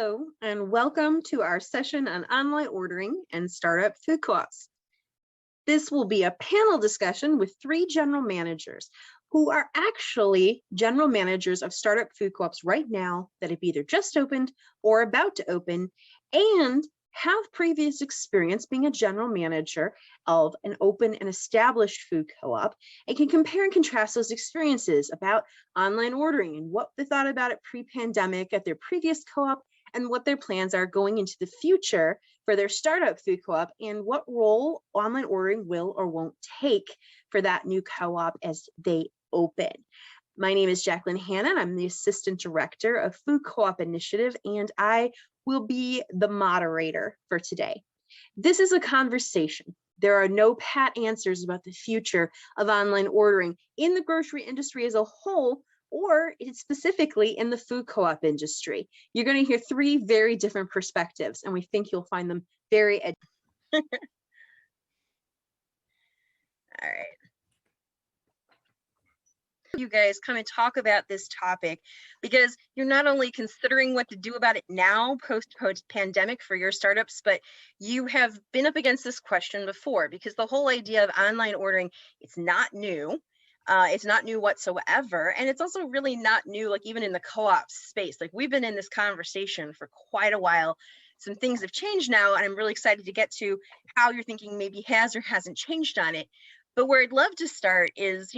Hello, and welcome to our session on online ordering and startup food co-ops. This will be a panel discussion with three general managers who are actually general managers of startup food co-ops right now that have either just opened or about to open and have previous experience being a general manager of an open and established food co-op and can compare and contrast those experiences about online ordering and what they thought about it pre-pandemic at their previous co-op and what their plans are going into the future for their startup food co-op and what role online ordering will or won't take for that new co-op as they open. My name is Jacqueline Hannon. I'm the Assistant Director of Food Co-op Initiative, and I will be the moderator for today. This is a conversation. There are no pat answers about the future of online ordering in the grocery industry as a whole, or specifically in the food co-op industry. You're going to hear three very different perspectives, and we think you'll find them very All right. You guys kind of talk about this topic because you're not only considering what to do about it now post pandemic for your startups, but you have been up against this question before, because the whole idea of online ordering, it's not new. It's not new whatsoever. And it's also really not new, like even in the co-op space. Like we've been in this conversation for quite a while. Some things have changed now, and I'm really excited to get to how your thinking maybe has or hasn't changed on it. But where I'd love to start is,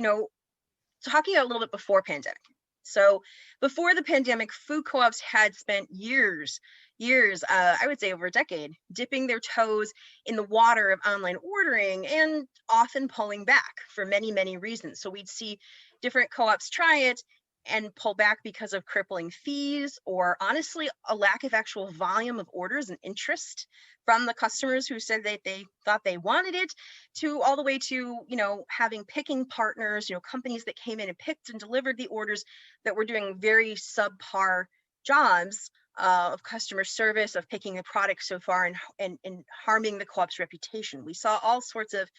talking about a little bit before pandemic. So before the pandemic, food co-ops had spent years, I would say over a decade, dipping their toes in the water of online ordering and often pulling back for many, many reasons. So we'd see different co-ops try it and pull back because of crippling fees, or honestly, a lack of actual volume of orders and interest from the customers who said that they thought they wanted it, to all the way to, having picking partners, companies that came in and picked and delivered the orders that were doing very subpar jobs of customer service, of picking the product so far and harming the co-op's reputation. We saw all sorts of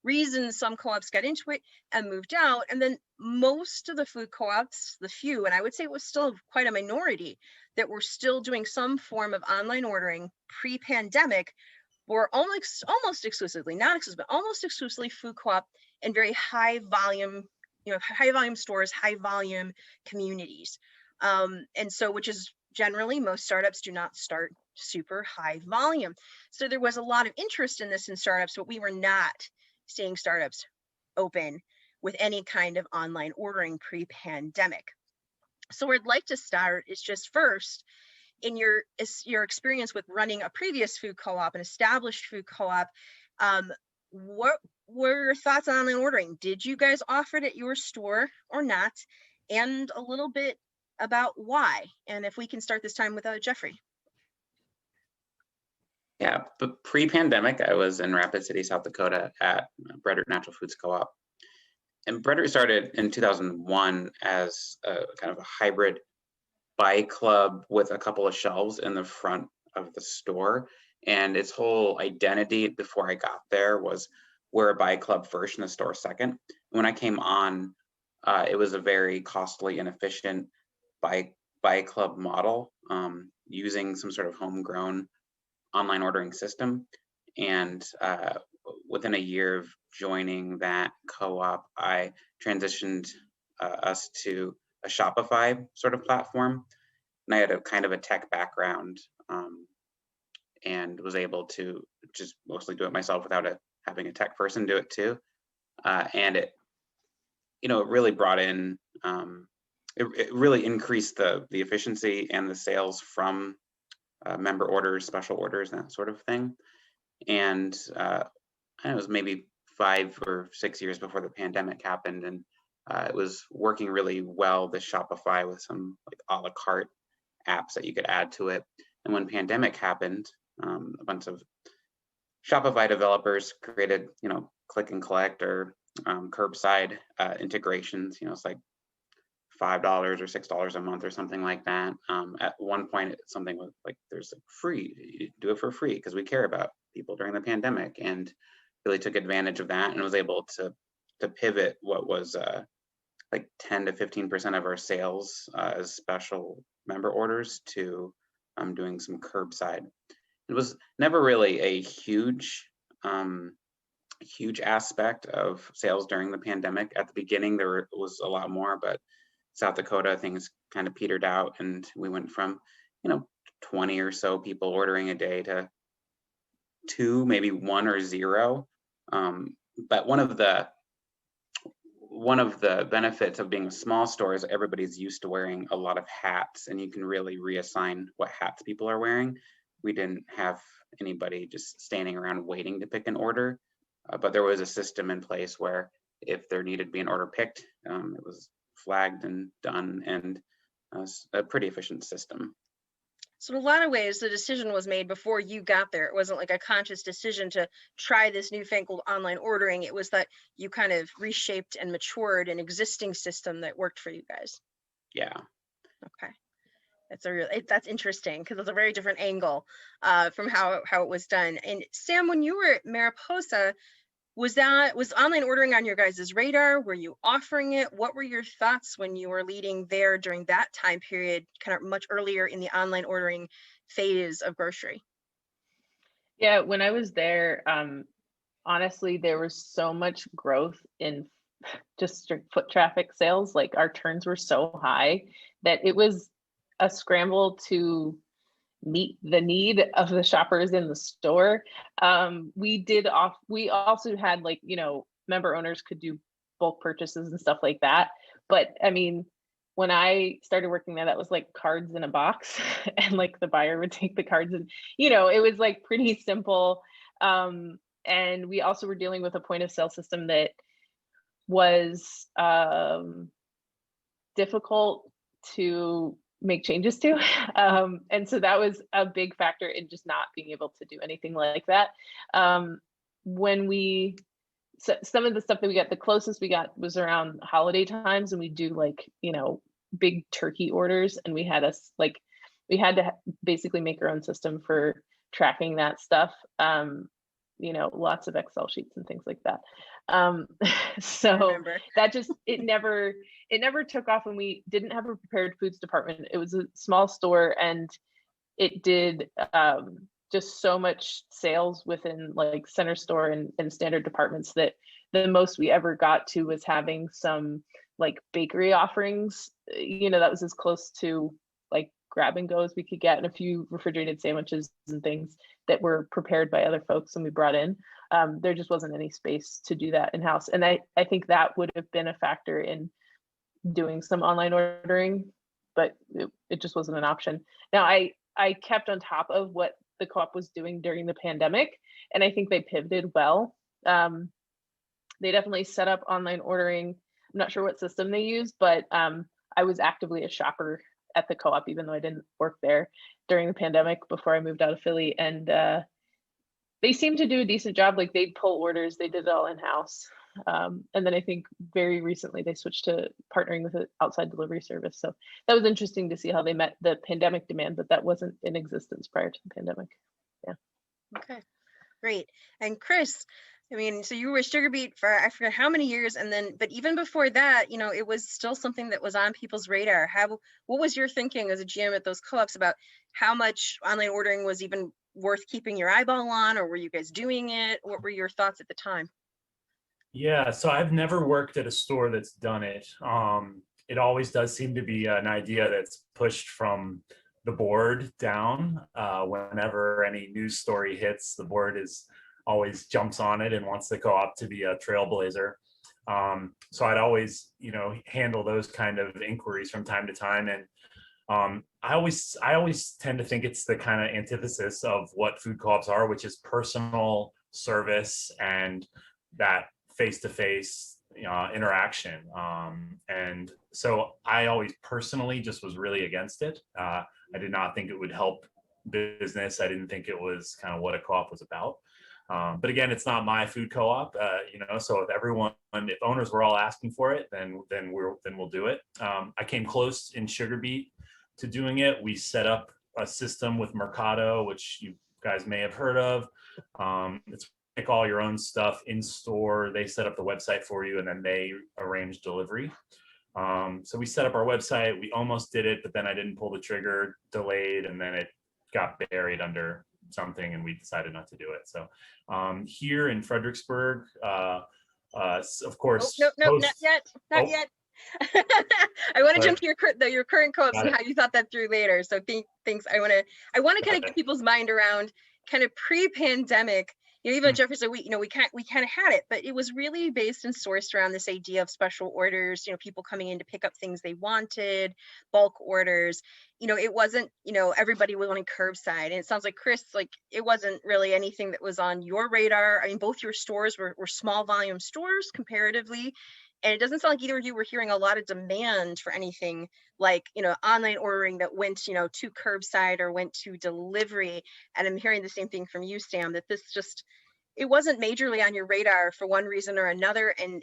reasons some co-ops got into it and moved out. And then most of the food co-ops, the few, and I would say it was still quite a minority that were still doing some form of online ordering pre-pandemic, were almost exclusively, not exclusively, but almost exclusively food co-op and very high volume, high volume stores, high volume communities. And so, which is generally most startups do not start super high volume. So there was a lot of interest in this in startups, but we were not seeing startups open with any kind of online ordering pre-pandemic. So where I'd like to start is just first, in your experience with running a previous food co-op, an established food co-op, what were your thoughts on online ordering? Did you guys offer it at your store or not? And a little bit about why. And if we can start this time with Jeffrey. Yeah, but pre-pandemic, I was in Rapid City, South Dakota at Breadert Natural Foods Co-op. And Breadert started in 2001 as a kind of a hybrid buy club with a couple of shelves in the front of the store. And its whole identity before I got there was we're a buy club first and a store second. When I came on, it was a very costly and efficient buy club model, using some sort of homegrown online ordering system. And within a year of joining that co-op, I transitioned us to a Shopify sort of platform. And I had a kind of a tech background, and was able to just mostly do it myself without having a tech person do it too. And it really brought in, it really increased the efficiency and the sales from member orders, special orders, that sort of thing. And it was maybe 5 or 6 years before the pandemic happened, and it was working really well, the Shopify, with some like a la carte apps that you could add to it. And when pandemic happened, a bunch of Shopify developers created, click and collect or curbside integrations. It's like $5 or $6 a month or something like that. At one point, it's something with like there's free. You do it for free because we care about people during the pandemic, and really took advantage of that and was able to pivot what was like 10 to 15% of our sales as special member orders to doing some curbside. It was never really a huge aspect of sales during the pandemic. At the beginning, was a lot more, but South Dakota, things kind of petered out, and we went from, 20 or so people ordering a day to 2, maybe 1 or 0. But one of the benefits of being a small store is everybody's used to wearing a lot of hats, and you can really reassign what hats people are wearing. We didn't have anybody just standing around waiting to pick an order, but there was a system in place where if there needed to be an order picked, it was flagged and done, and a pretty efficient system. So in a lot of ways, the decision was made before you got there. It wasn't like a conscious decision to try this newfangled online ordering. It was that you kind of reshaped and matured an existing system that worked for you guys. Yeah. Okay. That's interesting, because it's a very different angle from how it was done. And Sam, when you were at Mariposa, was online ordering on your guys' radar? Were you offering it? What were your thoughts when you were leading there during that time period, kind of much earlier in the online ordering phase of grocery? Yeah, when I was there, honestly, there was so much growth in just strict foot traffic sales. Like, our turns were so high that it was a scramble to meet the need of the shoppers in the store. We also had, like, member owners could do bulk purchases and stuff like that. But I mean, when I started working there, that was like cards in a box and like the buyer would take the cards, and it was like pretty simple. And we also were dealing with a point of sale system that was difficult to make changes to. And so that was a big factor in just not being able to do anything like that. Some of the stuff that we got, the closest we got was around holiday times, and we do like, big turkey orders, and we had to basically make our own system for tracking that stuff. Lots of Excel sheets and things like that. So that just, it never took off, and we didn't have a prepared foods department. It was a small store, and it did just so much sales within like center store and standard departments that the most we ever got to was having some like bakery offerings. That was as close to like grab and go as we could get, and a few refrigerated sandwiches and things that were prepared by other folks and we brought in. There just wasn't any space to do that in-house. And I think that would have been a factor in doing some online ordering, but it just wasn't an option. Now, I kept on top of what the co-op was doing during the pandemic, and I think they pivoted well. They definitely set up online ordering. I'm not sure what system they used, but I was actively a shopper at the co-op, even though I didn't work there during the pandemic before I moved out of Philly. And they seemed to do a decent job. Like, they'd pull orders, they did it all in-house. And then I think very recently they switched to partnering with an outside delivery service. So that was interesting to see how they met the pandemic demand, but that wasn't in existence prior to the pandemic. Yeah. Okay, great. And Chris, I mean, so you were with Sugar Beet for I forget how many years, and then, but even before that, it was still something that was on people's radar. What was your thinking as a GM at those co-ops about how much online ordering was even worth keeping your eyeball on, or were you guys doing it? What were your thoughts at the time? Yeah, so I've never worked at a store that's done it. It always does seem to be an idea that's pushed from the board down. Whenever any news story hits, the board always jumps on it and wants the co-op to be a trailblazer. So I'd always, handle those kind of inquiries from time to time. And I always tend to think it's the kind of antithesis of what food co-ops are, which is personal service and that face-to-face interaction. And so I always personally just was really against it. I did not think it would help business. I didn't think it was kind of what a co-op was about. But again, it's not my food co-op, so if owners were all asking for it, then we'll do it. I came close in Sugar Beet to doing it. We set up a system with Mercado, which you guys may have heard of. It's pick all your own stuff in store. They set up the website for you, and then they arrange delivery. So we set up our website. We almost did it, but then I didn't pull the trigger, delayed, and then got buried under something and we decided not to do it. So here in Fredericksburg, of course, Nope, not yet, not yet. I want to jump to your current co-ops and how you thought that through later. So things I want to kind of get people's mind around kind of pre-pandemic. Even Jeffrey said we kind of had it, but it was really based and sourced around this idea of special orders. People coming in to pick up things they wanted, bulk orders. It wasn't everybody was wanting curbside, and it sounds like Chris, like it wasn't really anything that was on your radar. I mean, both your stores were small volume stores comparatively. And it doesn't sound like either of you were hearing a lot of demand for anything like, online ordering that went, to curbside or went to delivery. And I'm hearing the same thing from you, Sam, that it wasn't majorly on your radar for one reason or another. And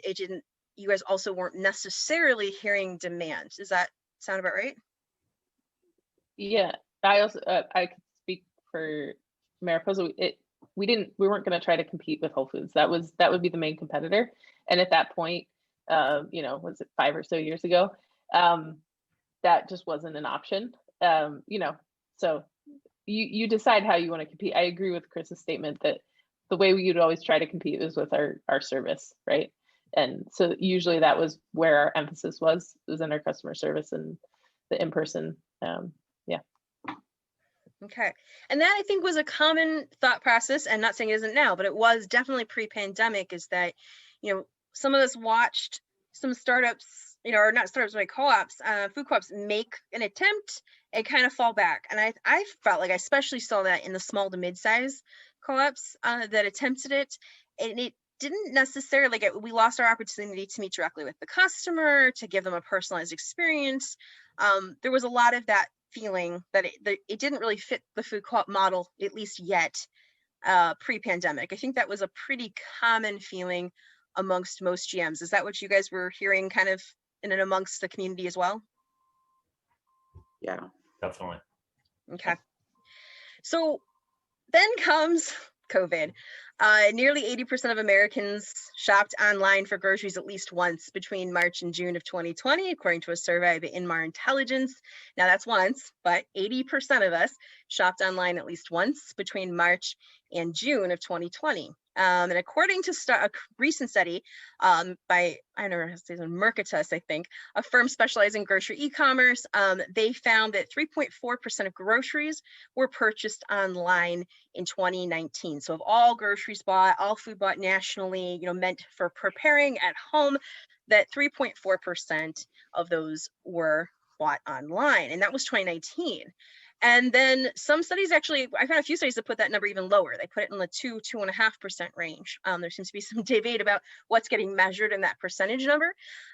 you guys also weren't necessarily hearing demand. Does that sound about right? Yeah, I could speak for Mariposa. We weren't going to try to compete with Whole Foods. That would be the main competitor. And at that point, was it 5 or so years ago, that just wasn't an option. So you decide how you want to compete. I agree with Chris's statement that the way we would always try to compete was with our service, right? And so usually that was where our emphasis was in our customer service and the in-person. Okay. And that I think was a common thought process, and not saying it isn't now, but it was definitely pre-pandemic, is that, some of us watched some startups, or not startups, but co-ops, food co-ops make an attempt and kind of fall back. And I felt like I especially saw that in the small to mid-size co-ops that attempted it. And it didn't necessarily we lost our opportunity to meet directly with the customer, to give them a personalized experience. There was a lot of that feeling that it didn't really fit the food co-op model, at least yet, pre-pandemic. I think that was a pretty common feeling amongst most GMs. Is that what you guys were hearing kind of in and amongst the community as well? Yeah, definitely. Okay. So then comes COVID. Nearly 80% of Americans shopped online for groceries at least once between March and June of 2020, according to a survey by Inmar Intelligence. Now that's once, but 80% of us shopped online at least once between March and June of 2020. And according to a recent study by, I don't know how to say it, Mercatus, I think, a firm specializing in grocery e-commerce, they found that 3.4% of groceries were purchased online in 2019. So of all groceries bought, all food bought nationally, meant for preparing at home, that 3.4% of those were bought online, and that was 2019. And then some studies actually, I found a few studies that put that number even lower. They put it in the 2.5% range. There seems to be some debate about what's getting measured in that percentage number.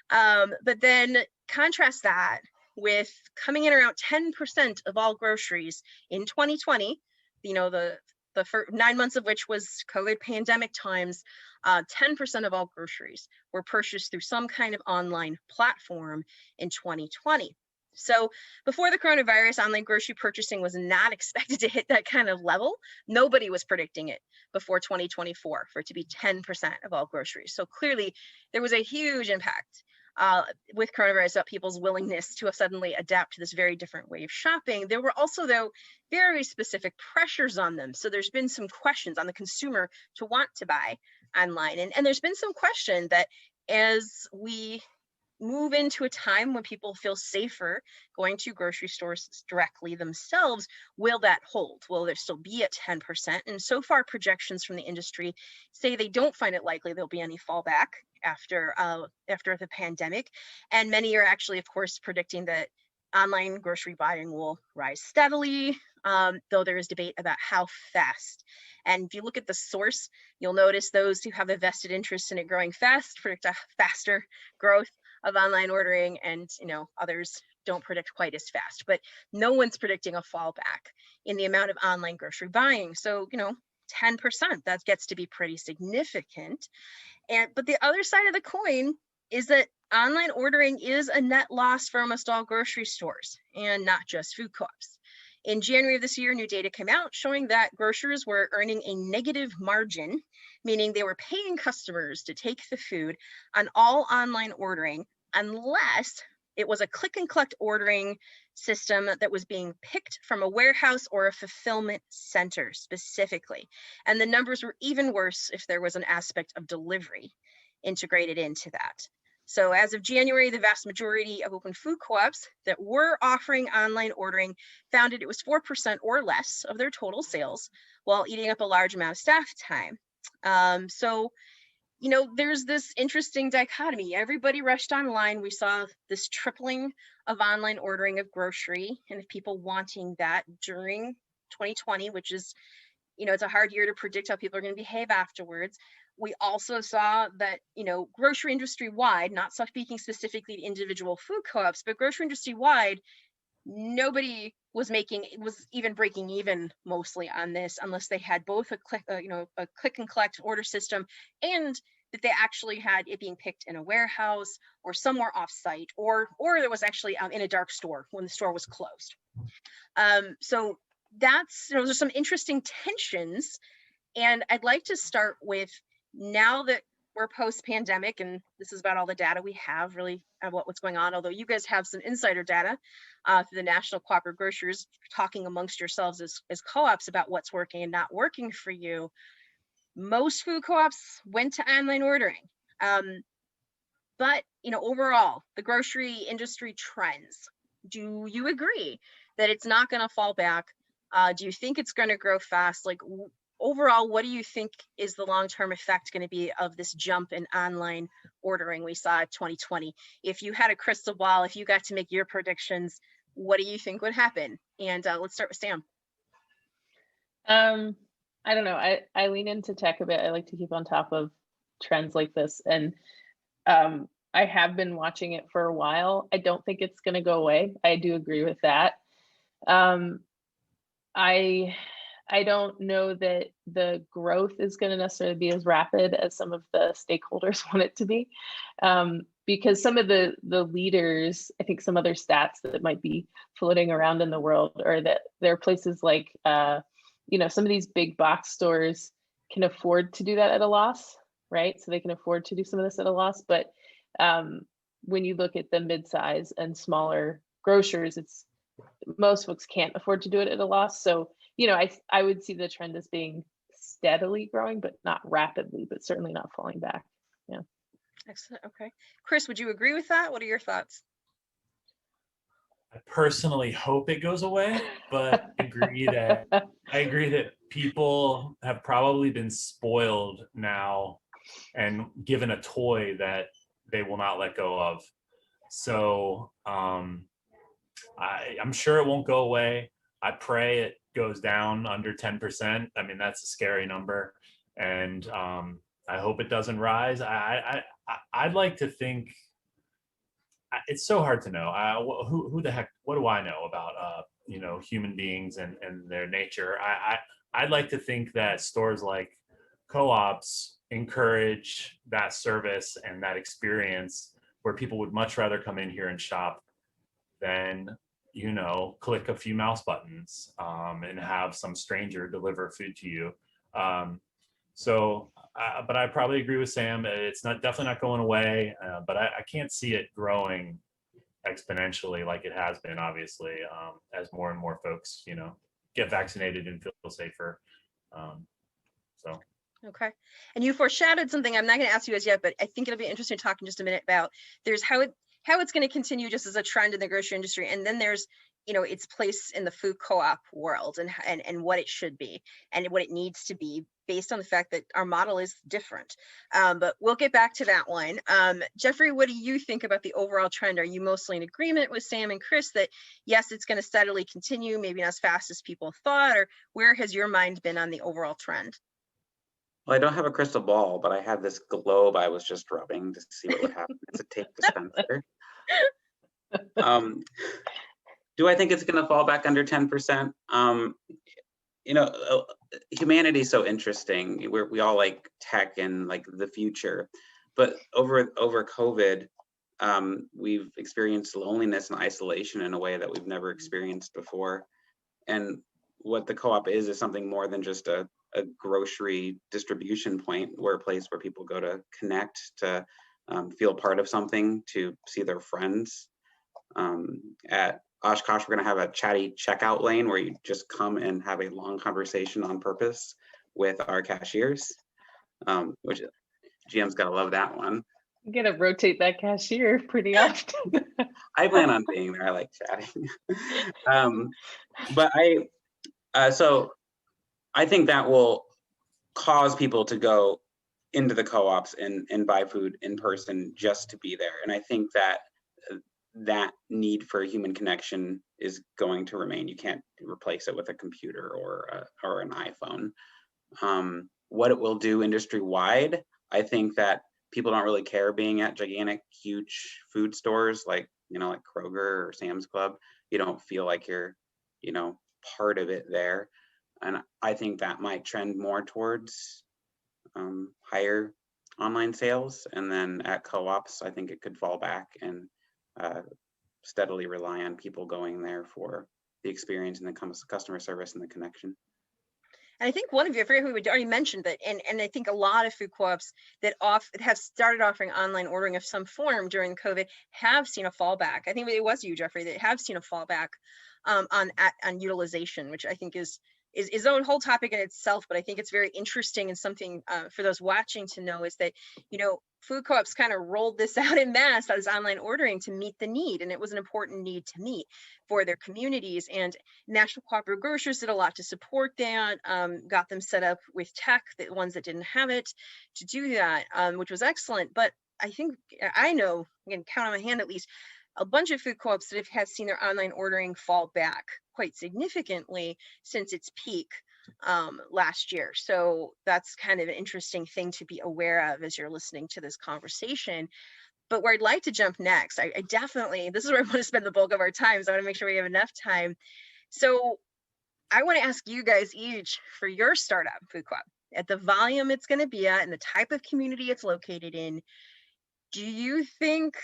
But then contrast that with coming in around 10% of all groceries in 2020, the first 9 months of which was COVID pandemic times, 10% of all groceries were purchased through some kind of online platform in 2020. So before the coronavirus, online grocery purchasing was not expected to hit that kind of level. Nobody was predicting it before 2024 for it to be 10% of all groceries. So clearly there was a huge impact with coronavirus about people's willingness to suddenly adapt to this very different way of shopping. There were also, though, very specific pressures on them. So there's been some questions on the consumer to want to buy online. And there's been some question that as we move into a time when people feel safer going to grocery stores directly themselves, will that hold? Will there still be at 10%? And so far, projections from the industry say they don't find it likely there'll be any fallback after the pandemic. And many are actually, of course, predicting that online grocery buying will rise steadily, though there is debate about how fast. And if you look at the source, you'll notice those who have a vested interest in it growing fast predict a faster growth of online ordering, and others don't predict quite as fast. But no one's predicting a fallback in the amount of online grocery buying. So 10%, that gets to be pretty significant. But the other side of the coin is that online ordering is a net loss for almost all grocery stores, and not just food co-ops. In January of this year, new data came out showing that grocers were earning a negative margin, meaning they were paying customers to take the food on all online ordering unless It was a click and collect ordering system that was being picked from a warehouse or a fulfillment center specifically. And the numbers were even worse if there was an aspect of delivery integrated into that. So as of January, the vast majority of open food co-ops that were offering online ordering found it was 4% or less of their total sales, while eating up a large amount of staff time. So, you know, there's this interesting dichotomy. Everybody rushed online. We saw this tripling of online ordering of grocery and of people wanting that during 2020, which is, you know, it's a hard year to predict how people are going to behave afterwards. We also saw that, you know, grocery industry wide, not speaking specifically to individual food co-ops, but grocery industry wide, nobody was even breaking even mostly on this unless they had both a click and collect order system and that they actually had it being picked in a warehouse or somewhere off site, or there was actually in a dark store when the store was closed. So those are some interesting tensions. And I'd like to start with, now that we're post-pandemic, and this is about all the data we have really about what's going on, although you guys have some insider data through the National Cooperative Grocers, talking amongst yourselves as co-ops about what's working and not working for you. Most food co-ops went to online ordering. But, you know, overall, the grocery industry trends, do you agree that it's not going to fall back? Do you think it's going to grow fast? Like, overall, what do you think is the long-term effect going to be of this jump in online ordering we saw in 2020? If you had a crystal ball, if you got to make your predictions, what do you think would happen? And let's start with Sam. I don't know. I lean into tech a bit. I like to keep on top of trends like this. And I have been watching it for a while. I don't think it's going to go away. I do agree with that. I don't know that the growth is going to necessarily be as rapid as some of the stakeholders want it to be, because some of the leaders, I think some other stats that might be floating around in the world are that there are places like, you know, some of these big box stores can afford to do that at a loss, right? So they can afford to do some of this at a loss. But when you look at the mid-size and smaller grocers, most folks can't afford to do it at a loss. So, you know, I would see the trend as being steadily growing, but not rapidly, but certainly not falling back. Yeah. Excellent. Okay. Chris, would you agree with that? What are your thoughts? I personally hope it goes away, but I agree that people have probably been spoiled now and given a toy that they will not let go of. So I'm sure it won't go away. I pray it goes down under 10%. I mean, that's a scary number. And I hope it doesn't rise. I'd like to think, it's so hard to know. Who the heck, what do I know about, you know, human beings and their nature? I'd like to think that stores like co-ops encourage that service and that experience where people would much rather come in here and shop than, you know, click a few mouse buttons and have some stranger deliver food to you. But I probably agree with Sam. It's definitely not going away, but I can't see it growing exponentially like it has been, obviously, as more and more folks, you know, get vaccinated and feel safer. Okay. And you foreshadowed something I'm not going to ask you guys yet, but I think it'll be interesting to talk in just a minute about there's how it's going to continue just as a trend in the grocery industry. And then there's, you know, its place in the food co-op world and what it should be and what it needs to be based on the fact that our model is different. But we'll get back to that one. Jeffrey, what do you think about the overall trend? Are you mostly in agreement with Sam and Chris that yes, it's going to steadily continue, maybe not as fast as people thought, or where has your mind been on the overall trend? Well, I don't have a crystal ball, but I had this globe I was just rubbing to see what would happen. It's a tape dispenser. Do I think it's going to fall back under 10%? You know, humanity is so interesting. We all like tech and like the future, but over COVID, we've experienced loneliness and isolation in a way that we've never experienced before. And what the co-op is something more than just a grocery distribution point, or a place where people go to connect, to feel part of something, to see their friends. At Oshkosh, we're going to have a chatty checkout lane where you just come and have a long conversation on purpose with our cashiers, which GM's got to love that one. You gotta rotate that cashier pretty often. I plan on being there. I like chatting. But so I think that will cause people to go into the co-ops and buy food in person just to be there. And I think that that need for human connection is going to remain. You can't replace it with a computer or an iPhone. What it will do industry-wide, I think that people don't really care being at gigantic, huge food stores like Kroger or Sam's Club. You don't feel like you're, part of it there. And I think that might trend more towards higher online sales. And then at co-ops, I think it could fall back and steadily rely on people going there for the experience and the customer service and the connection. And I think one of you, I forget who already mentioned that, and I think a lot of food co-ops that have started offering online ordering of some form during COVID have seen a fallback. I think it was you, Jeffrey, that have seen a fallback on utilization, which I think is a whole topic in itself. But I think it's very interesting, and something for those watching to know is that, food co-ops kind of rolled this out in mass as online ordering to meet the need. And it was an important need to meet for their communities. And National Cooperative Grocers did a lot to support that, got them set up with tech, the ones that didn't have it, to do that, which was excellent. But I know, I can count on my hand at least, a bunch of food co-ops that have seen their online ordering fall back quite significantly since its peak last year. So that's kind of an interesting thing to be aware of as you're listening to this conversation. But where I'd like to jump next, I definitely, this is where I want to spend the bulk of our time, so I want to make sure we have enough time. So I want to ask you guys each, for your startup food co-op, at the volume it's going to be at and the type of community it's located in, do you think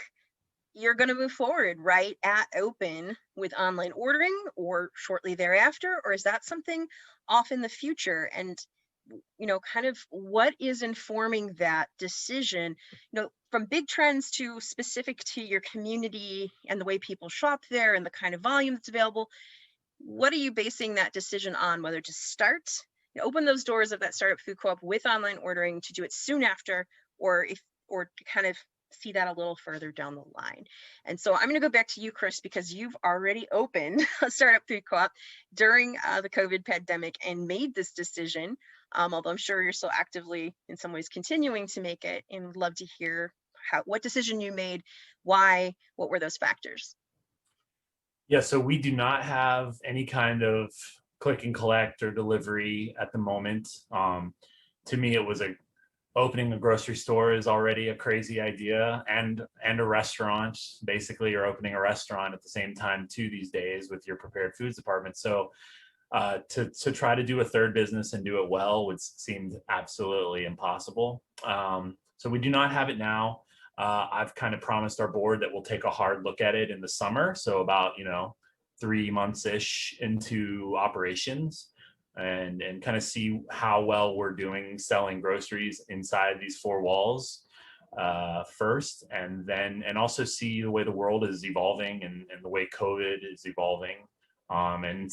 you're going to move forward right at open with online ordering or shortly thereafter? Or is that something off in the future? And, kind of what is informing that decision, from big trends to specific to your community and the way people shop there and the kind of volume that's available? What are you basing that decision on, whether to start, open those doors of that startup food co-op with online ordering, to do it soon after, or to kind of see that a little further down the line? And so I'm going to go back to you, Chris, because you've already opened a startup food co-op during the COVID pandemic and made this decision, although I'm sure you're still actively in some ways continuing to make it, and would love to hear what decision you made, why, what were those factors? Yeah, so we do not have any kind of click and collect or delivery at the moment. To me, it was opening a grocery store is already a crazy idea, and a restaurant. Basically, you're opening a restaurant at the same time too these days with your prepared foods department. So to try to do a third business and do it well would seem absolutely impossible. So we do not have it now. I've kind of promised our board that we'll take a hard look at it in the summer. So about 3 months-ish into operations, and kind of see how well we're doing selling groceries inside these four walls first, and also see the way the world is evolving and the way COVID is evolving, and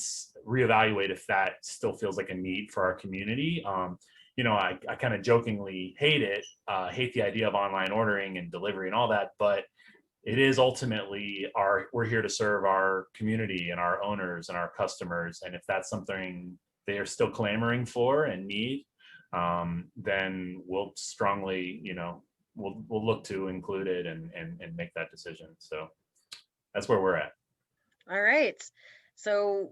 reevaluate if that still feels like a need for our community. I kind of jokingly hate the idea of online ordering and delivery and all that, but it is ultimately we're here to serve our community and our owners and our customers. And if that's something they are still clamoring for and need, then we'll strongly, we'll look to include it and make that decision. So that's where we're at. All right. So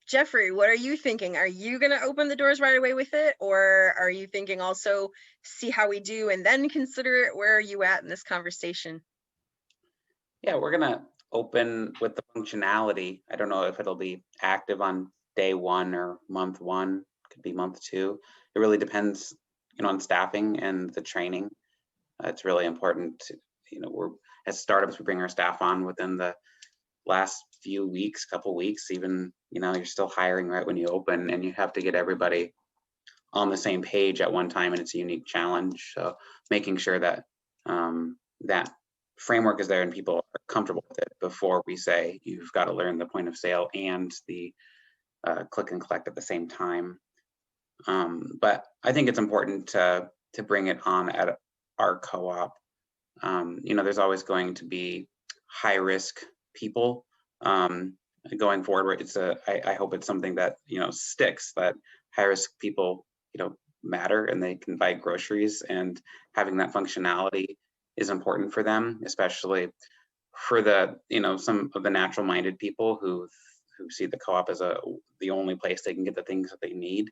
Jeffrey, what are you thinking? Are you going to open the doors right away with it? Or are you thinking also see how we do and then consider it? Where are you at in this conversation? Yeah, we're going to open with the functionality. I don't know if it'll be active on day one or month one, could be month two. It really depends, on staffing and the training. It's really important to, we're as startups, we bring our staff on within the last few weeks, couple weeks, even, you're still hiring right when you open, and you have to get everybody on the same page at one time, and it's a unique challenge. So making sure that that framework is there and people are comfortable with it before we say you've got to learn the point of sale and the click and collect at the same time. But I think it's important to bring it on at our co-op. There's always going to be high risk people going forward. I hope it's something that sticks, that high risk people matter and they can buy groceries, and having that functionality is important for them, especially for the some of the natural minded people who see the co-op as the only place they can get the things that they need.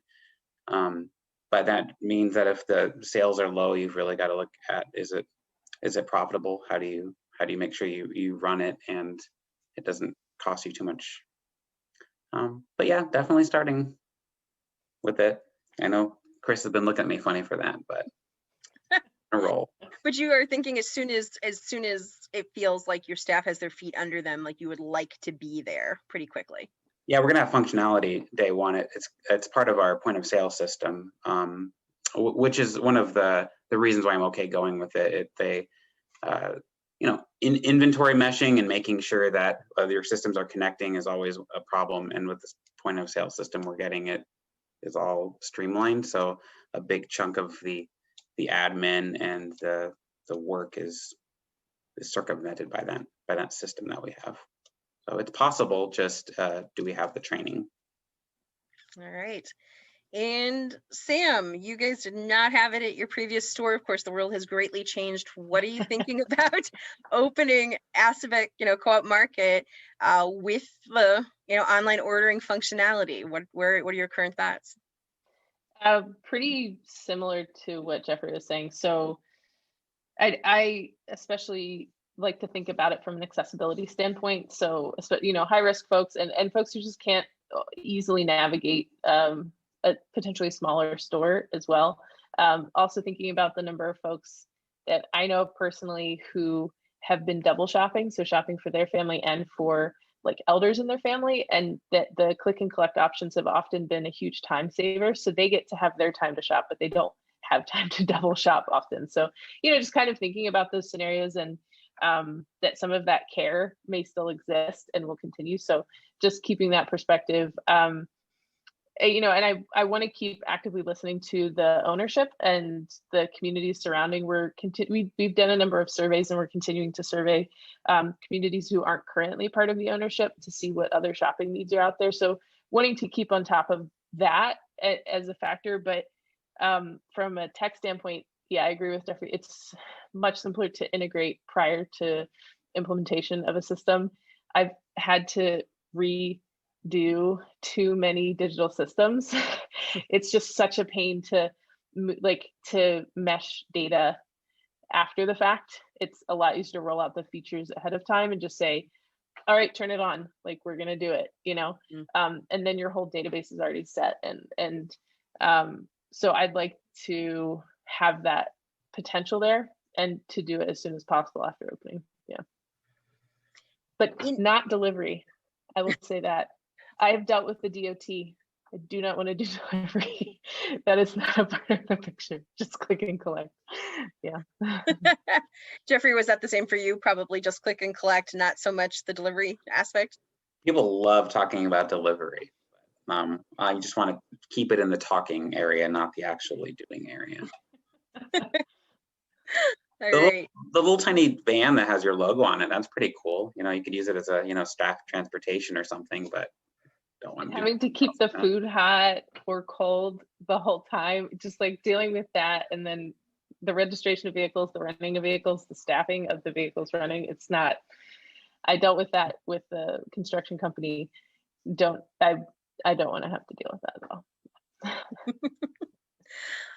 But that means that if the sales are low, you've really got to look at, is it profitable? How do you make sure you run it and it doesn't cost you too much? But yeah, definitely starting with it. I know Chris has been looking at me funny for that, but a roll. But you are thinking as soon as it feels like your staff has their feet under them, like you would like to be there pretty quickly. Yeah, we're gonna have functionality day one. It's part of our point of sale system, which is one of the reasons why I'm okay going with it. In inventory meshing and making sure that your systems are connecting is always a problem. And with this point of sale system, we're getting it is all streamlined. So a big chunk of the admin and the work is circumvented by that system that we have. So it's possible, just do we have the training? All right. And Sam, you guys did not have it at your previous store. Of course, the world has greatly changed. What are you thinking about opening Asabec, co-op market with the, online ordering functionality? What are your current thoughts? Pretty similar to what Jeffrey was saying. So I especially like to think about it from an accessibility standpoint. So, high risk folks and folks who just can't easily navigate a potentially smaller store as well. Also thinking about the number of folks that I know personally who have been double shopping, so shopping for their family and for like elders in their family, and that the click and collect options have often been a huge time saver. So they get to have their time to shop, but they don't have time to double shop often. So, just kind of thinking about those scenarios, and that some of that care may still exist and will continue. So just keeping that perspective, and I want to keep actively listening to the ownership and the communities surrounding. We've done a number of surveys, and we're continuing to survey communities who aren't currently part of the ownership to see what other shopping needs are out there. So wanting to keep on top of that as a factor. But from a tech standpoint, yeah, I agree with Jeffrey. It's much simpler to integrate prior to implementation of a system. I've had to redo too many digital systems. It's just such a pain to mesh data after the fact. It's a lot easier to roll out the features ahead of time and just say, all right, turn it on, like we're gonna do it, and then your whole database is already set. And so I'd like to have that potential there and to do it as soon as possible after opening. Yeah, but not delivery. I will say that. I have dealt with the DOT. I do not want to do delivery. That is not a part of the picture. Just click and collect. Yeah. Jeffrey, was that the same for you? Probably just click and collect, not so much the delivery aspect? People love talking about delivery. I just want to keep it in the talking area, not the actually doing area. The little tiny van that has your logo on it, that's pretty cool. You could use it as a staff transportation or something, but don't want having to keep the food hot or cold the whole time, just like dealing with that, and then the registration of vehicles, the renting of vehicles, the staffing of the vehicles running. It's not. I dealt with that with the construction company. I don't want to have to deal with that at all.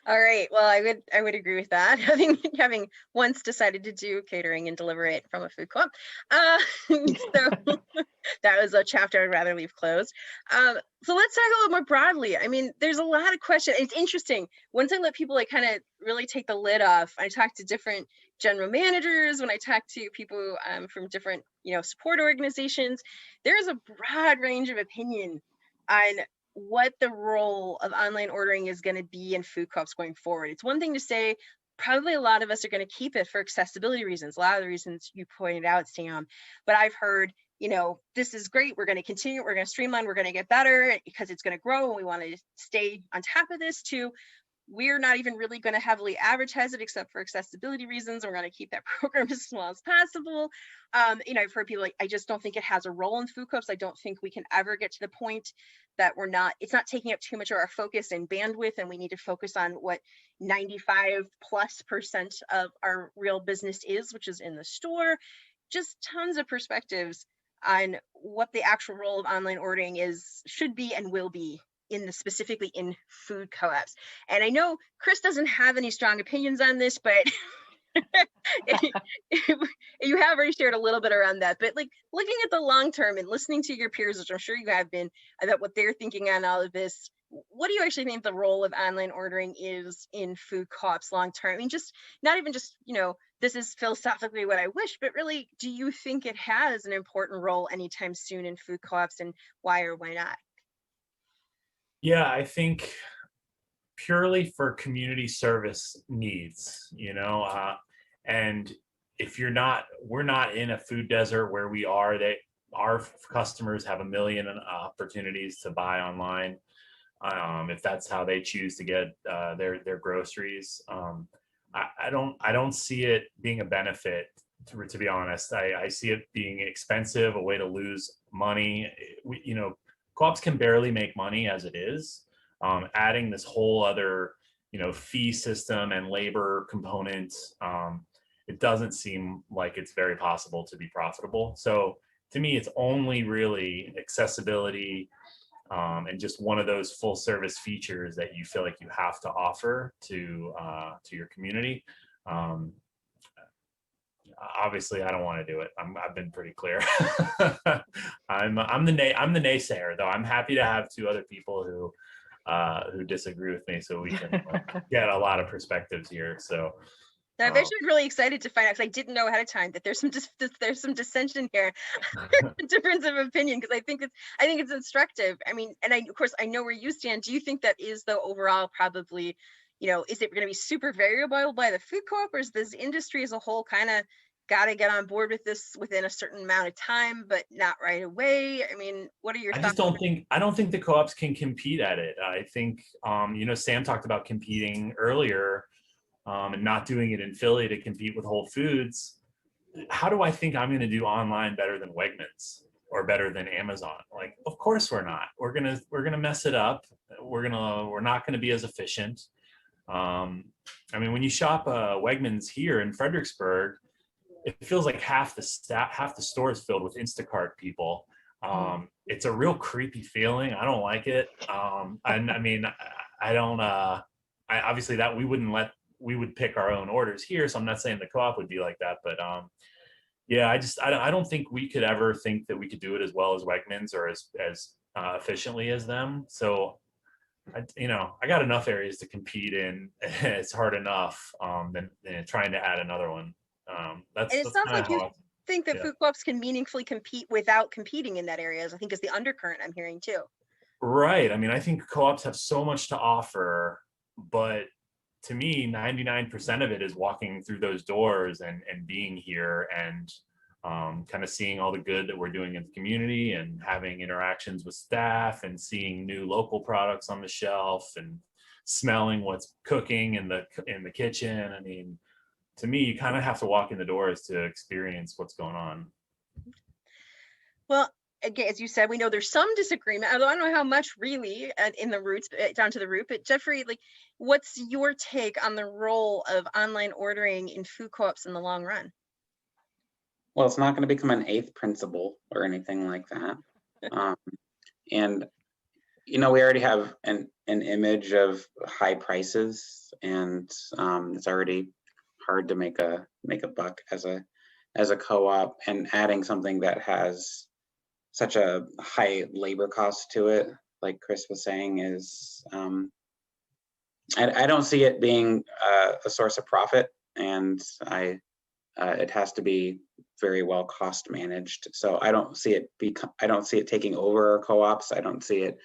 All right. Well, I would agree with that. Having once decided to do catering and deliver it from a food co-op, so that was a chapter I'd rather leave closed. So let's talk a little more broadly. I mean, there's a lot of questions. It's interesting. Once I let people kind of really take the lid off, I talk to different general managers. When I talk to people from different support organizations, there's a broad range of opinion on what the role of online ordering is going to be in food co-ops going forward. It's one thing to say probably a lot of us are going to keep it for accessibility reasons. A lot of the reasons you pointed out, Sam, but I've heard, this is great. We're going to continue. We're going to streamline. We're going to get better because it's going to grow. And we want to stay on top of this too. We're not even really going to heavily advertise it except for accessibility reasons. We're going to keep that program as small as possible. I've heard people like, I just don't think it has a role in food co-ops. I don't think we can ever get to the point that it's not taking up too much of our focus and bandwidth, and we need to focus on what 95+% of our real business is, which is in the store. Just tons of perspectives on what the actual role of online ordering should be and will be specifically in food co-ops. And I know Chris doesn't have any strong opinions on this, but you have already shared a little bit around that. But like looking at the long term and listening to your peers, which I'm sure you have been, about what they're thinking on all of this, what do you actually think the role of online ordering is in food co-ops long term? I mean, just not even just, this is philosophically what I wish, but really, do you think it has an important role anytime soon in food co-ops, and why or why not? Yeah, I think purely for community service needs, and if we're not in a food desert where we are, our customers have a million opportunities to buy online. If that's how they choose to get their groceries, I don't see it being a benefit. To be honest, I see it being expensive, a way to lose money. Co-ops can barely make money as it is. Adding this whole other, fee system and labor components, it doesn't seem like it's very possible to be profitable. So to me, it's only really accessibility and just one of those full service features that you feel like you have to offer to your community. Obviously, I don't want to do it. I've been pretty clear. I'm the naysayer, though. I'm happy to have two other people who disagree with me, so we can get a lot of perspectives here. So I'm actually really excited to find out, because I didn't know ahead of time that there's some dissension here, difference of opinion, because I think it's instructive. I mean, and of course I know where you stand. Do you think that is the overall probably, is it going to be super variable by the food co-op, or is this industry as a whole kind of got to get on board with this within a certain amount of time, but not right away? I mean, what are your thoughts? I don't think the co-ops can compete at it. I think, Sam talked about competing earlier and not doing it in Philly to compete with Whole Foods. How do I think I'm going to do online better than Wegmans or better than Amazon? Like, of course we're not. We're gonna mess it up. We're not gonna be as efficient. I mean, when you shop Wegmans here in Fredericksburg, it feels like half the store is filled with Instacart people. It's a real creepy feeling. I don't like it. I mean, I don't. Obviously that we would pick our own orders here, so I'm not saying the co-op would be like that, but yeah, I don't think we could ever think that we could do it as well as Wegmans or as efficiently as them. So I got enough areas to compete in. It's hard enough than trying to add another one. And it sounds like you think that food co-ops can meaningfully compete without competing in that area, I think is the undercurrent I'm hearing too. Right. I mean, I think co-ops have so much to offer, but to me, 99% of it is walking through those doors and being here and kind of seeing all the good that we're doing in the community and having interactions with staff and seeing new local products on the shelf and smelling what's cooking in the kitchen. I mean, to me, you kind of have to walk in the doors to experience what's going on. Well, again, as you said, we know there's some disagreement, although I don't know how much really in the roots, down to the root. But Jeffrey, like, what's your take on the role of online ordering in food co-ops in the long run? Well, it's not going to become an eighth principle or anything like that. And, we already have an image of high prices, and it's already hard to make a buck as a co-op, and adding something that has such a high labor cost to it, like Chris was saying, is I don't see it being a source of profit, and it has to be very well cost managed. So I don't see it taking over co-ops. I don't see it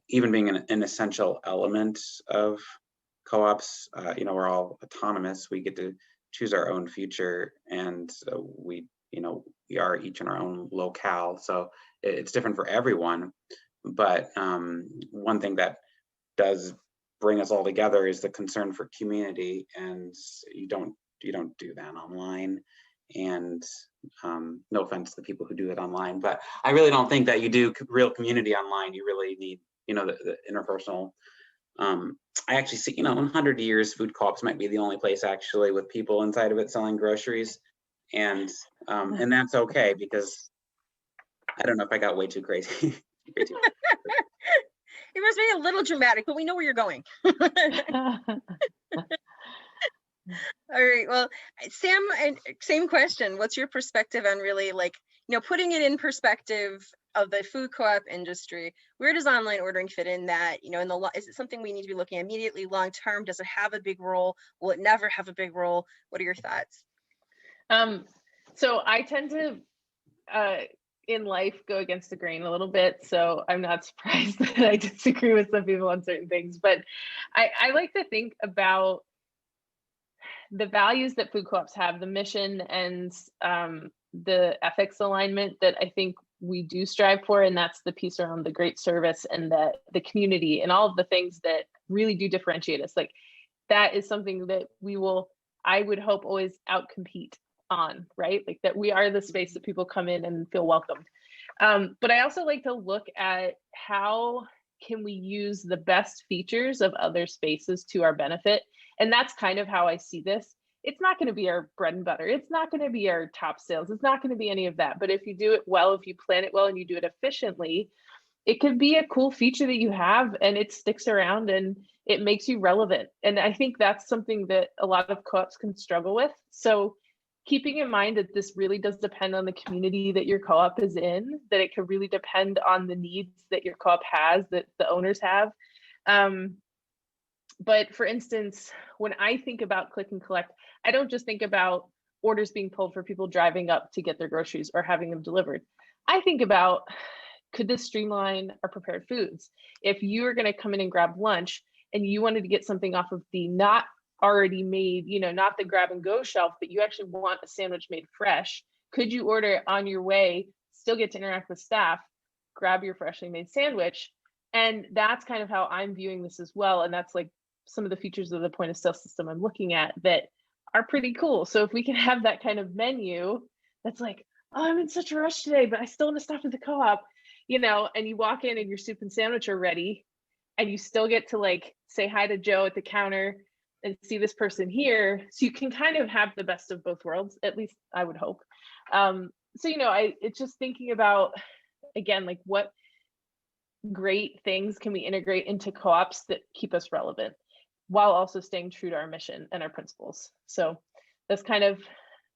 even being an essential element of co-ops, we're all autonomous. We get to choose our own future, and we are each in our own locale. So it's different for everyone. But one thing that does bring us all together is the concern for community, and you don't do that online. And no offense to the people who do it online, but I really don't think that you do real community online. You really need the interpersonal. I actually see, in 100 years, food co-ops might be the only place actually with people inside of it selling groceries, and that's okay, because I don't know if I got way too crazy. It was maybe a little dramatic, but we know where you're going. All right. Well, Sam, same question. What's your perspective on really putting it in perspective of the food co-op industry? Where does online ordering fit in that? Is it something we need to be looking at immediately, long term? Does it have a big role? Will it never have a big role? What are your thoughts? So I tend to, in life, go against the grain a little bit. So I'm not surprised that I disagree with some people on certain things. But I like to think about the values that food co-ops have, the mission and the ethics alignment that I think we do strive for, and that's the piece around the great service and the community and all of the things that really do differentiate us. Like, that is something that I would hope, always outcompete on, right? Like, that we are the space that people come in and feel welcomed. But I also like to look at how can we use the best features of other spaces to our benefit. And that's kind of how I see this. It's not going to be our bread and butter. It's not going to be our top sales. It's not going to be any of that. But if you do it well, if you plan it well and you do it efficiently, it could be a cool feature that you have, and it sticks around and it makes you relevant. And I think that's something that a lot of co-ops can struggle with. So keeping in mind that this really does depend on the community that your co-op is in, that it could really depend on the needs that your co-op has, that the owners have. But for instance, when I think about click and collect, I don't just think about orders being pulled for people driving up to get their groceries or having them delivered. I think about, could this streamline our prepared foods? If you are going to come in and grab lunch and you wanted to get something off of the not already made, not the grab and go shelf, but you actually want a sandwich made fresh, could you order it on your way, still get to interact with staff, grab your freshly made sandwich? And that's kind of how I'm viewing this as well. And that's like some of the features of the point of sale system I'm looking at that are pretty cool. So if we can have that kind of menu that's like, oh, I'm in such a rush today, but I still want to stop at the co-op, and you walk in and your soup and sandwich are ready, and you still get to say hi to Joe at the counter and see this person here. So you can kind of have the best of both worlds, at least I would hope. It's just thinking about, again, what great things can we integrate into co-ops that keep us relevant while also staying true to our mission and our principles. So that's kind of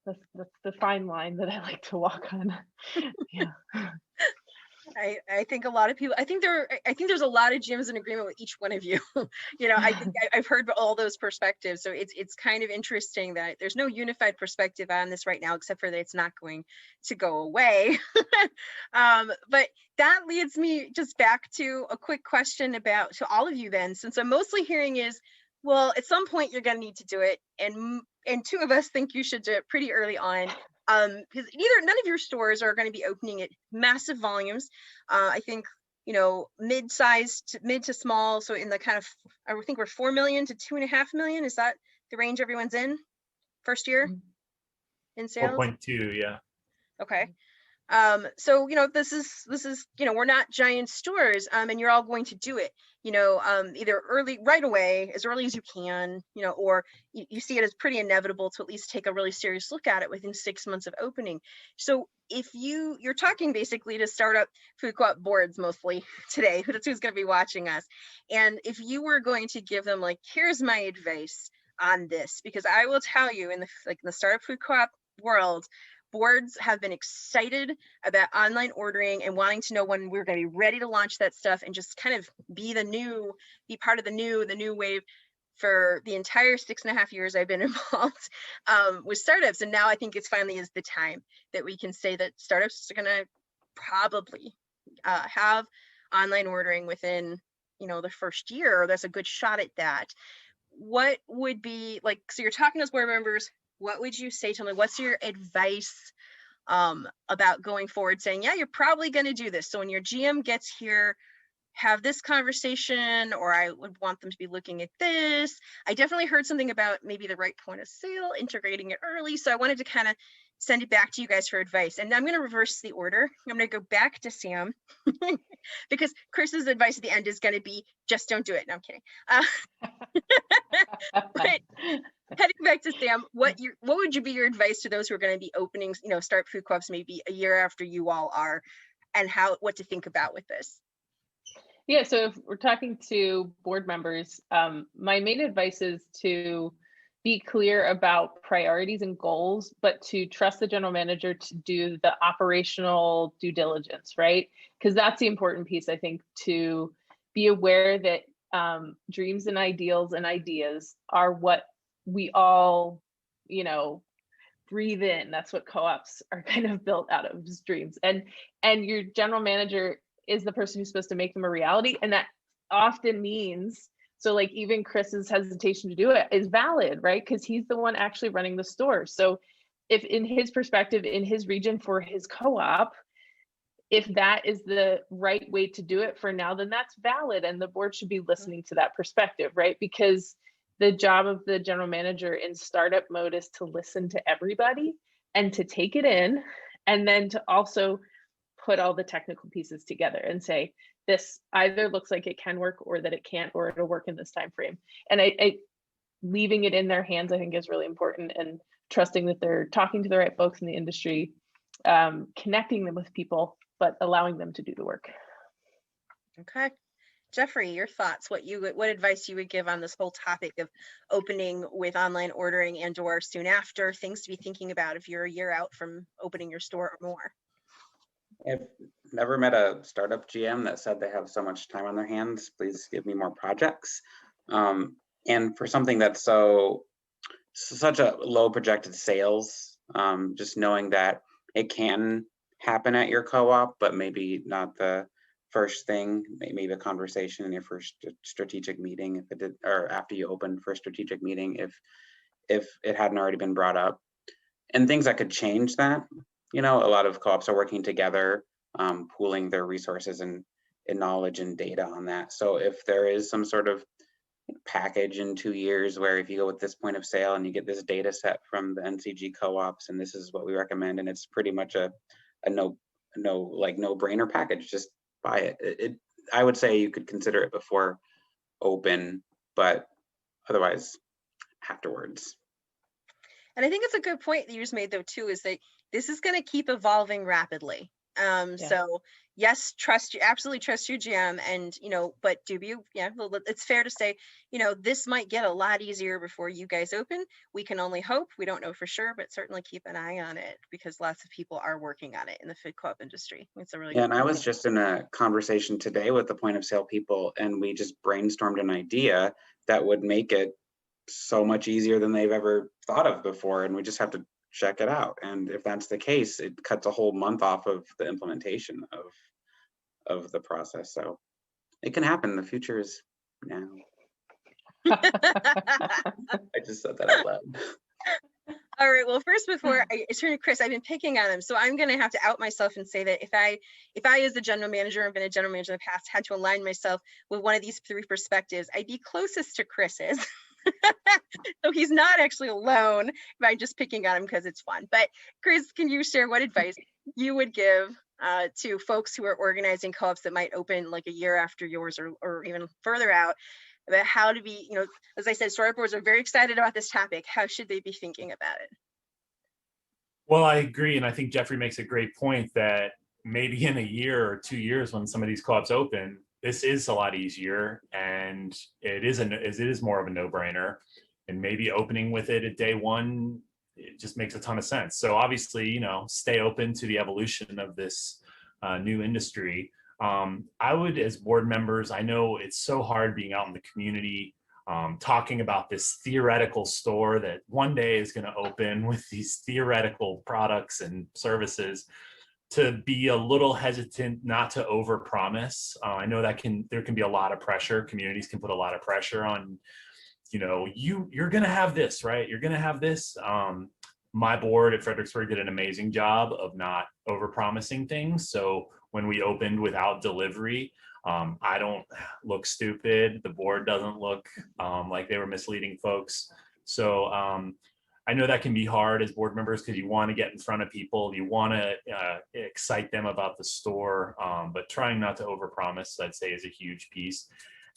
the fine line that I like to walk on. Yeah. I think a lot of people, I think there's a lot of gyms in agreement with each one of you. I think I've heard all those perspectives. So it's kind of interesting that there's no unified perspective on this right now, except for that it's not going to go away. But that leads me just back to a quick question to all of you then, since I'm mostly hearing is, well, at some point you're going to need to do it. And two of us think you should do it pretty early on. Because none of your stores are going to be opening at massive volumes. I think, mid-sized, mid to small. So in the kind of, I think we're 4 million to 2.5 million. Is that the range everyone's in first year in sales? 4.2, yeah. Okay. So, this is, we're not giant stores, and you're all going to do it, either right away, as early as you can, or you see it as pretty inevitable to at least take a really serious look at it within 6 months of opening. So if you're talking basically to startup food co-op boards mostly today, that's who's going to be watching us. And if you were going to give them here's my advice on this, because I will tell you in the startup food co-op world, boards have been excited about online ordering and wanting to know when we're going to be ready to launch that stuff and just kind of be part of the new wave for the entire 6.5 years I've been involved with startups. And now I think it's finally is the time that we can say that startups are going to probably have online ordering within, the first year, or that's a good shot at that. what would be like, so you're talking to board members, what would you say to them? What's your advice about going forward, saying, yeah, you're probably going to do this. So when your GM gets here, have this conversation, or I would want them to be looking at this. I definitely heard something about maybe the right point of sale, integrating it early. So I wanted to kind of send it back to you guys for advice. And I'm going to reverse the order. I'm going to go back to Sam because Chris's advice at the end is going to be just don't do it. No, I'm kidding. But heading back to Sam, what would you be your advice to those who are going to be opening, start food co-ops maybe a year after you all are, and what to think about with this? Yeah, so if we're talking to board members, my main advice is to be clear about priorities and goals, but to trust the general manager to do the operational due diligence, right? Because that's the important piece, I think, to be aware that dreams and ideals and ideas are what we all, breathe in. That's what co-ops are kind of built out of, is dreams. And your general manager is the person who's supposed to make them a reality. And that often means, so like even Chris's hesitation to do it is valid, right? Because he's the one actually running the store. So if in his perspective, in his region for his co-op, if that is the right way to do it for now, then that's valid. And the board should be listening to that perspective, right? Because the job of the general manager in startup mode is to listen to everybody and to take it in, and then to also put all the technical pieces together and say, this either looks like it can work or that it can't, or it'll work in this time frame. And I leaving it in their hands, I think, is really important, and trusting that they're talking to the right folks in the industry, connecting them with people, but allowing them to do the work. Okay. Jeffrey, your thoughts, what advice you would give on this whole topic of opening with online ordering and or soon after, things to be thinking about if you're a year out from opening your store or more? I've never met a startup GM that said they have so much time on their hands. Please give me more projects. And for something that's such a low projected sales, just knowing that it can happen at your co-op, but maybe not the first thing, maybe a conversation in your first strategic meeting, if it did, or after you open for a strategic meeting, if it hadn't already been brought up, and things that could change that. A lot of co-ops are working together, pooling their resources and knowledge and data on that. So if there is some sort of package in 2 years where if you go with this point of sale and you get this data set from the NCG co-ops and this is what we recommend, and it's pretty much a no-brainer package, just buy it. I would say you could consider it before open, but otherwise afterwards. And I think it's a good point that you just made, though, too, is that this is going to keep evolving rapidly. So yes, absolutely trust your GM, and but it's fair to say, this might get a lot easier before you guys open. We can only hope. We don't know for sure, but certainly keep an eye on it, because lots of people are working on it in the food co-op industry. It's a really good and I was just in a conversation today with the point of sale people, and we just brainstormed an idea that would make it so much easier than they've ever thought of before, and we just have to check it out. And if that's the case, it cuts a whole month off of the implementation of the process. So it can happen. The future is now. I just said that out loud. All right. Well, first, before I turn to Chris, I've been picking on him, so I'm going to have to out myself and say that if I, as the general manager, have been a general manager in the past, had to align myself with one of these three perspectives, I'd be closest to Chris's. So he's not actually alone by just picking on him because it's fun. But Chris, can you share what advice you would give to folks who are organizing co-ops that might open like a year after yours, or even further out, about how to be, as I said, startup boards are very excited about this topic. How should they be thinking about it? Well, I agree. And I think Jeffrey makes a great point that maybe in a year or 2 years, when some of these co-ops open, this is a lot easier, and it is more of a no-brainer. And maybe opening with it at day one, it just makes a ton of sense. So obviously, stay open to the evolution of this new industry. I would, as board members, I know it's so hard being out in the community, talking about this theoretical store that one day is going to open with these theoretical products and services, to be a little hesitant not to overpromise. I know that there can be a lot of pressure. Communities can put a lot of pressure on you know, you're gonna have this, right? You're gonna have this. My board at Fredericksburg did an amazing job of not overpromising things. So when we opened without delivery, I don't look stupid. The board doesn't look like they were misleading folks. So I know that can be hard as board members because you want to get in front of people, you want to excite them about the store, but trying not to overpromise, I'd say, is a huge piece.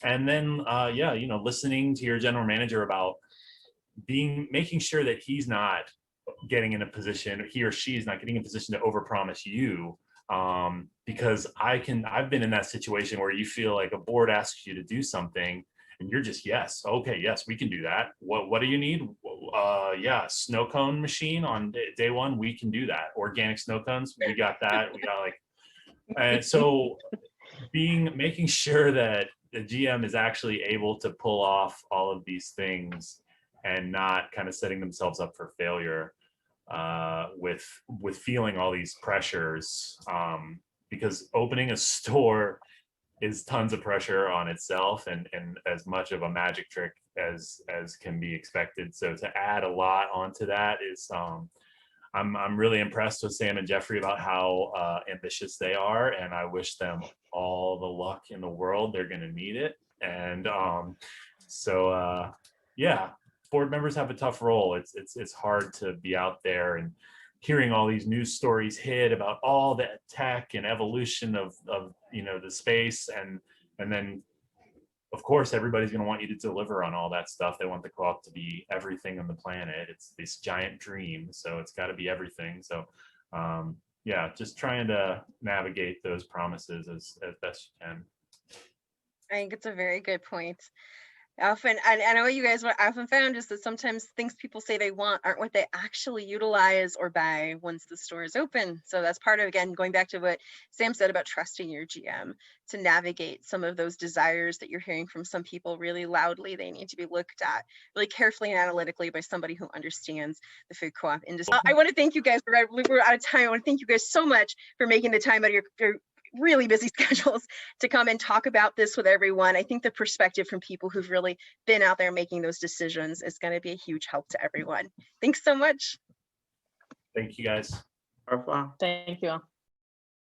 And then, yeah, you know, listening to your general manager about making sure that he's not getting in a position, he or she is not getting in a position to overpromise you. Because I've been in that situation where you feel like a board asks you to do something and you're just, yes, okay, yes, we can do that. What do you need? Yeah, snow cone machine on day one, we can do that. Organic snow cones, we got that. We got like, and so making sure that the GM is actually able to pull off all of these things and not kind of setting themselves up for failure with feeling all these pressures, because opening a store is tons of pressure on itself and as much of a magic trick as can be expected. So to add a lot onto that is I'm really impressed with Sam and Jeffrey about how ambitious they are, and I wish them all the luck in the world. They're going to need it. And so yeah, board members have a tough role. It's hard to be out there and hearing all these news stories hit about all the tech and evolution of you know, the space, and then of course everybody's going to want you to deliver on all that stuff. They want the co-op to be everything on the planet. It's this giant dream, so it's got to be everything. So yeah, just trying to navigate those promises as best you can. I think it's a very good point. Often, I know you guys what I often found is that sometimes things people say they want aren't what they actually utilize or buy once the store is open. So that's part of, again, going back to what Sam said about trusting your GM to navigate some of those desires that you're hearing from some people really loudly. They need to be looked at really carefully and analytically by somebody who understands the food co-op industry. I want to thank you guys. We're out of time. I want to thank you guys so much for making the time out of your really busy schedules to come and talk about this with everyone. I think the perspective from people who've really been out there making those decisions is going to be a huge help to everyone. Thanks so much. Thank you guys. Au revoir. Thank you all.